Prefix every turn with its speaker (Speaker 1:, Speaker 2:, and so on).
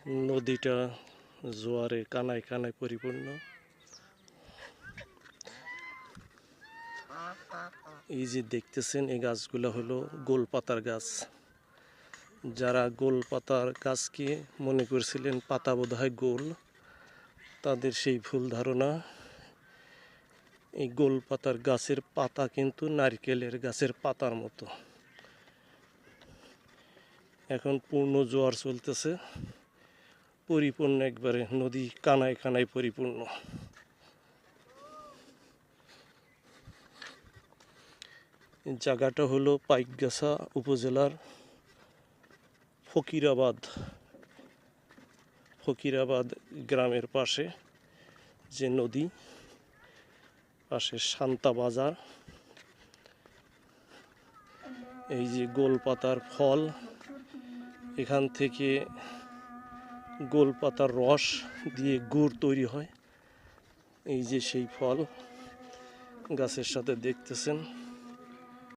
Speaker 1: নদীটা জোয়ারে কানায় কানায় পরিপূর্ণ। এই যে দেখতেছেন এই গাছগুলো হলো গোলপাতার গাছ। যারা গোলপাতার গাছকে মনে করছিলেন পাতা বোধহয় গোল, তাদের সেই ভুল ধারণা। এই গোলপাতার গাছের পাতা কিন্তু নারকেলের গাছের পাতার মতো। এখন পূর্ণ জোয়ার চলতেছে, পরিপূর্ণ একবারে নদী কানায় কানায় পরিপূর্ণ। জায়গাটা হলো পাইকগাছা উপজেলার ফকিরাবাদ গ্রামের পাশে যে নদী, পাশে শান্তা বাজার। এই যে গোলপাতার ফল, এখান থেকে গোলপাতার রস দিয়ে গুড় তৈরি হয়। এই যে সেই ফল গাছের সাথে দেখতেছেন।